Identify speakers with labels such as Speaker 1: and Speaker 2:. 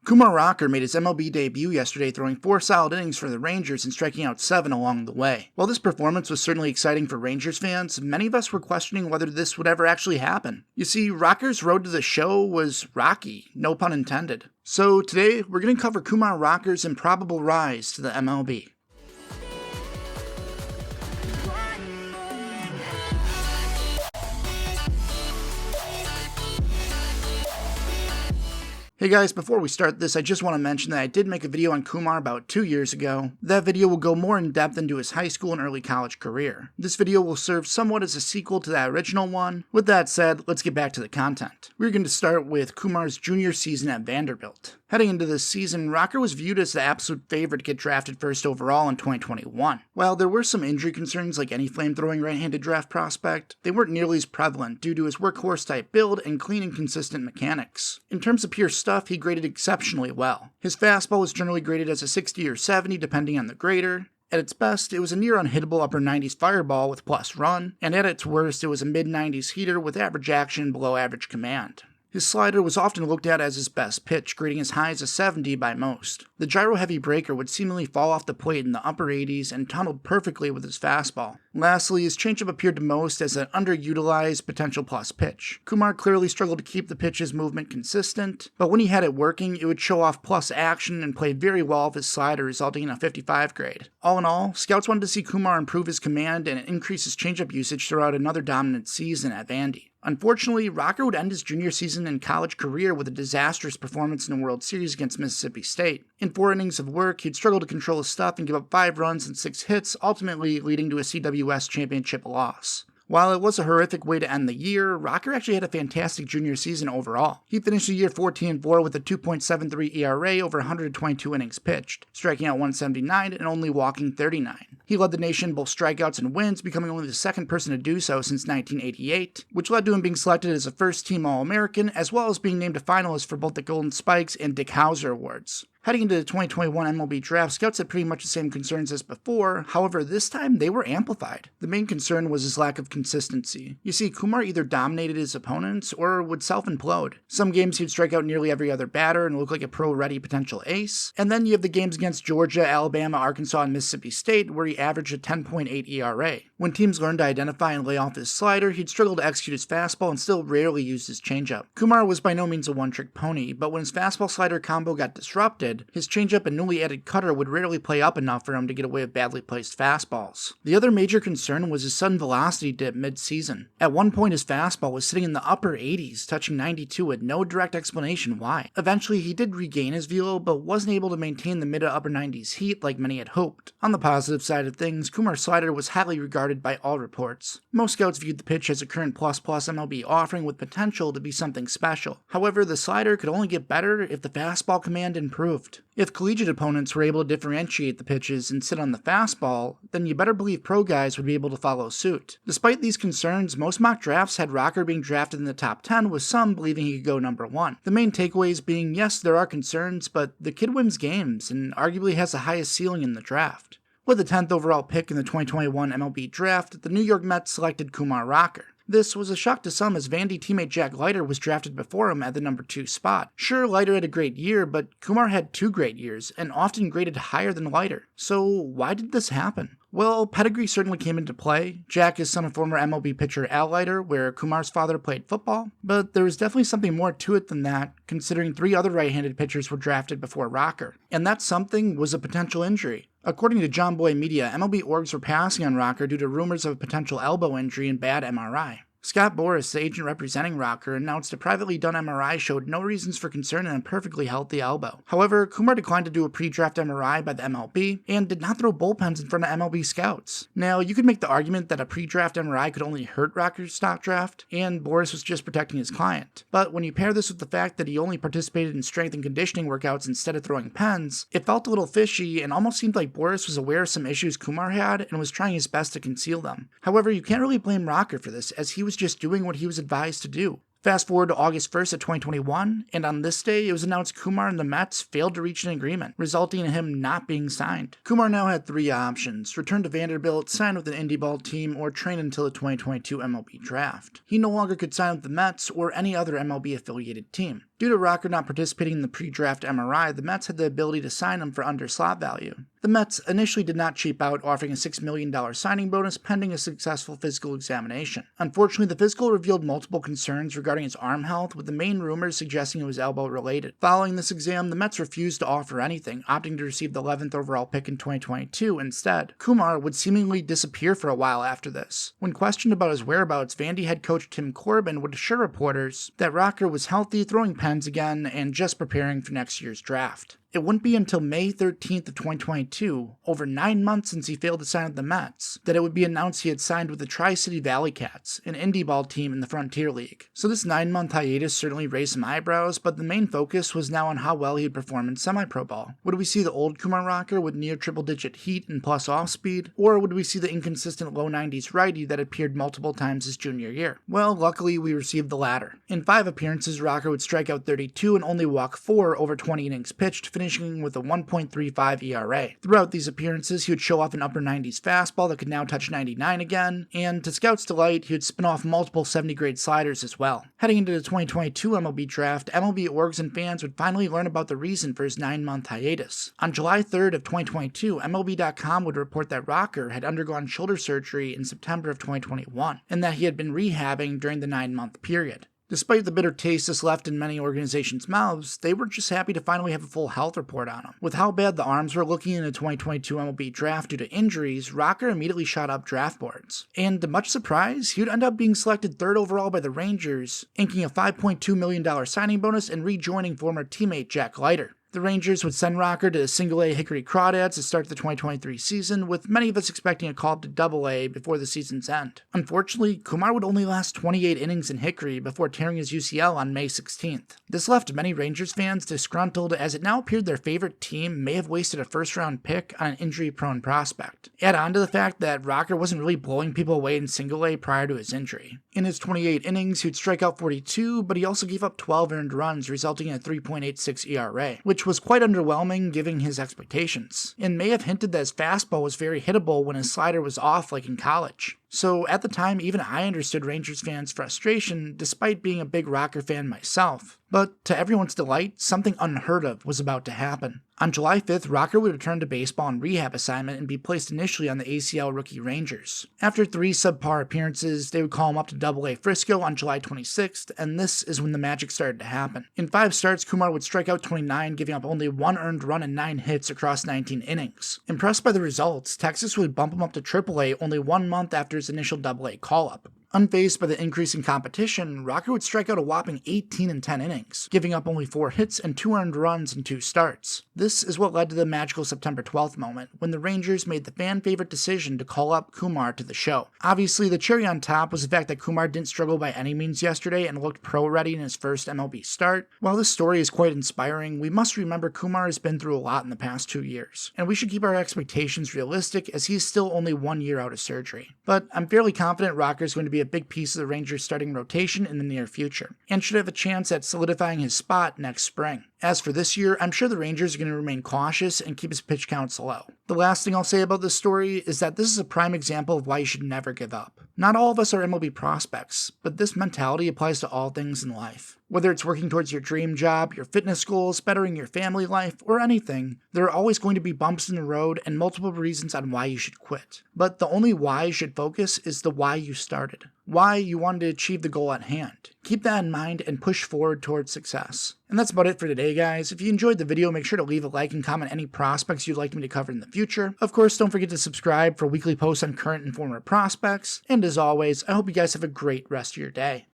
Speaker 1: Kumar Rocker made his MLB debut yesterday, throwing 4 solid innings for the Rangers and striking out 7 along the way. While this performance was certainly exciting for Rangers fans, many of us were questioning whether this would ever actually happen. You see, Rocker's road to the show was rocky, no pun intended. So today, we're going to cover Kumar Rocker's improbable rise to the MLB. Hey guys, before we start this, I just want to mention that I did make a video on Kumar about 2 years ago. That video will go more in depth into his high school and early college career. This video will serve somewhat as a sequel to that original one. With that said, let's get back to the content. We're going to start with Kumar's junior season at Vanderbilt. Heading into this season, Rocker was viewed as the absolute favorite to get drafted first overall in 2021. While there were some injury concerns like any flamethrowing right-handed draft prospect, they weren't nearly as prevalent due to his workhorse-type build and clean and consistent mechanics. In terms of pure stuff, he graded exceptionally well. His fastball was generally graded as a 60 or 70 depending on the grader. At its best, it was a near unhittable upper 90s fireball with plus run, and at its worst, it was a mid-90s heater with average action and below average command. His slider was often looked at as his best pitch, grading as high as a 70 by most. The gyro-heavy breaker would seemingly fall off the plate in the upper 80s and tunneled perfectly with his fastball. Lastly, his changeup appeared to most as an underutilized potential plus pitch. Kumar clearly struggled to keep the pitch's movement consistent, but when he had it working, it would show off plus action and play very well with his slider, resulting in a 55 grade. All in all, scouts wanted to see Kumar improve his command and increase his changeup usage throughout another dominant season at Vandy. Unfortunately, Rocker would end his junior season and college career with a disastrous performance in the World Series against Mississippi State. In 4 innings of work, he'd struggle to control his stuff and give up 5 runs and 6 hits, ultimately leading to a CWS championship loss. While it was a horrific way to end the year, Rocker actually had a fantastic junior season overall. He finished the year 14-4 with a 2.73 ERA over 122 innings pitched, striking out 179 and only walking 39. He led the nation in both strikeouts and wins, becoming only the second person to do so since 1988, which led to him being selected as a first-team All-American, as well as being named a finalist for both the Golden Spikes and Dick Howser Awards. Heading into the 2021 MLB Draft, scouts had pretty much the same concerns as before, however this time they were amplified. The main concern was his lack of consistency. You see, Kumar either dominated his opponents or would self-implode. Some games he'd strike out nearly every other batter and look like a pro-ready potential ace, and then you have the games against Georgia, Alabama, Arkansas, and Mississippi State where he averaged a 10.8 ERA. When teams learned to identify and lay off his slider, he'd struggle to execute his fastball and still rarely used his changeup. Kumar was by no means a one-trick pony, but when his fastball-slider combo got disrupted, his changeup and newly added cutter would rarely play up enough for him to get away with badly placed fastballs. The other major concern was his sudden velocity dip mid-season. At one point his fastball was sitting in the upper 80s, touching 92 with no direct explanation why. Eventually he did regain his velo, but wasn't able to maintain the mid to upper 90s heat like many had hoped. On the positive side of things, Kumar's slider was highly regarded by all reports. Most scouts viewed the pitch as a current plus MLB offering with potential to be something special. However, the slider could only get better if the fastball command improved. If collegiate opponents were able to differentiate the pitches and sit on the fastball, then you better believe pro guys would be able to follow suit. Despite these concerns, most mock drafts had Rocker being drafted in the top 10, with some believing he could go number 1. The main takeaways being, yes, there are concerns, but the kid wins games and arguably has the highest ceiling in the draft. With the 10th overall pick in the 2021 MLB Draft, the New York Mets selected Kumar Rocker. This was a shock to some as Vandy teammate Jack Leiter was drafted before him at the number 2 spot. Sure, Leiter had a great year, but Kumar had 2 great years, and often graded higher than Leiter. So why did this happen? Well, pedigree certainly came into play. Jack is son of former MLB pitcher Al Leiter, where Kumar's father played football, but there was definitely something more to it than that, considering 3 other right-handed pitchers were drafted before Rocker. And that something was a potential injury. According to John Boy Media, MLB orgs were passing on Rocker due to rumors of a potential elbow injury and bad MRI. Scott Boras, the agent representing Rocker, announced a privately done MRI showed no reasons for concern and a perfectly healthy elbow. However, Kumar declined to do a pre-draft MRI by the MLB and did not throw bullpens in front of MLB scouts. Now, you could make the argument that a pre-draft MRI could only hurt Rocker's stock draft, and Boras was just protecting his client. But when you pair this with the fact that he only participated in strength and conditioning workouts instead of throwing pens, it felt a little fishy and almost seemed like Boras was aware of some issues Kumar had and was trying his best to conceal them. However, you can't really blame Rocker for this, as he was just doing what he was advised to do. Fast forward to August 1st of 2021, and on this day, it was announced Kumar and the Mets failed to reach an agreement, resulting in him not being signed. Kumar now had 3 options: return to Vanderbilt, sign with an indie ball team, or train until the 2022 MLB Draft. He no longer could sign with the Mets or any other MLB-affiliated team. Due to Rocker not participating in the pre-draft MRI, the Mets had the ability to sign him for under slot value. The Mets initially did not cheap out, offering a $6 million signing bonus pending a successful physical examination. Unfortunately, the physical revealed multiple concerns regarding his arm health, with the main rumors suggesting it was elbow-related. Following this exam, the Mets refused to offer anything, opting to receive the 11th overall pick in 2022 instead. Kumar would seemingly disappear for a while after this. When questioned about his whereabouts, Vandy head coach Tim Corbin would assure reporters that Rocker was healthy, throwing pens again, and just preparing for next year's draft. It wouldn't be until May 13th of 2022, over 9 months since he failed to sign with the Mets, that it would be announced he had signed with the Tri-City Valley Cats, an indie ball team in the Frontier League. So this 9-month hiatus certainly raised some eyebrows, but the main focus was now on how well he would perform in semi-pro ball. Would we see the old Kumar Rocker with near triple-digit heat and plus off-speed, or would we see the inconsistent low 90s righty that appeared multiple times his junior year? Well, luckily we received the latter. In 5 appearances, Rocker would strike out 32 and only walk 4 over 20 innings pitched, finishing with a 1.35 ERA. Throughout these appearances, he would show off an upper 90s fastball that could now touch 99 again, and to scouts' delight, he would spin off multiple 70-grade sliders as well. Heading into the 2022 MLB Draft, MLB orgs and fans would finally learn about the reason for his 9-month hiatus. On July 3rd of 2022, MLB.com would report that Rocker had undergone shoulder surgery in September of 2021, and that he had been rehabbing during the 9-month period. Despite the bitter taste this left in many organizations' mouths, they were just happy to finally have a full health report on him. With how bad the arms were looking in the 2022 MLB Draft due to injuries, Rocker immediately shot up draft boards. And to much surprise, he would end up being selected 3rd overall by the Rangers, inking a $5.2 million signing bonus and rejoining former teammate Jack Leiter. The Rangers would send Rocker to Single-A Hickory Crawdads to start the 2023 season, with many of us expecting a call up to Double-A before the season's end. Unfortunately, Kumar would only last 28 innings in Hickory before tearing his UCL on May 16th. This left many Rangers fans disgruntled, as it now appeared their favorite team may have wasted a first-round pick on an injury-prone prospect. Add on to the fact that Rocker wasn't really blowing people away in Single-A prior to his injury. In his 28 innings, he would strike out 42, but he also gave up 12 earned runs, resulting in a 3.86 ERA, which was quite underwhelming given his expectations, and may have hinted that his fastball was very hittable when his slider was off like in college. So at the time, even I understood Rangers fans' frustration, despite being a big Rocker fan myself. But to everyone's delight, something unheard of was about to happen. On July 5th, Rocker would return to baseball on rehab assignment and be placed initially on the ACL rookie Rangers. After 3 subpar appearances, they would call him up to Double-A Frisco on July 26th, and this is when the magic started to happen. In 5 starts, Kumar would strike out 29, giving up only 1 earned run and 9 hits across 19 innings. Impressed by the results, Texas would bump him up to Triple-A only 1 month after his initial Double-A call-up. Unfazed by the increase in competition, Rocker would strike out a whopping 18 in 10 innings, giving up only 4 hits and 2 earned runs in 2 starts. This is what led to the magical September 12th moment, when the Rangers made the fan-favorite decision to call up Kumar to the show. Obviously, the cherry on top was the fact that Kumar didn't struggle by any means yesterday and looked pro-ready in his first MLB start. While this story is quite inspiring, we must remember Kumar has been through a lot in the past 2 years, and we should keep our expectations realistic as he's still only 1 year out of surgery. But I'm fairly confident Rocker is going to be a big piece of the Rangers' starting rotation in the near future, and should have a chance at solidifying his spot next spring. As for this year, I'm sure the Rangers are going to remain cautious and keep his pitch counts low. The last thing I'll say about this story is that this is a prime example of why you should never give up. Not all of us are MLB prospects, but this mentality applies to all things in life. Whether it's working towards your dream job, your fitness goals, bettering your family life, or anything, there are always going to be bumps in the road and multiple reasons on why you should quit. But the only why you should focus is the why you started. Why you wanted to achieve the goal at hand. Keep that in mind and push forward towards success. And that's about it for today, guys. If you enjoyed the video, make sure to leave a like and comment any prospects you'd like me to cover in the future. Of course, don't forget to subscribe for weekly posts on current and former prospects. And as always, I hope you guys have a great rest of your day.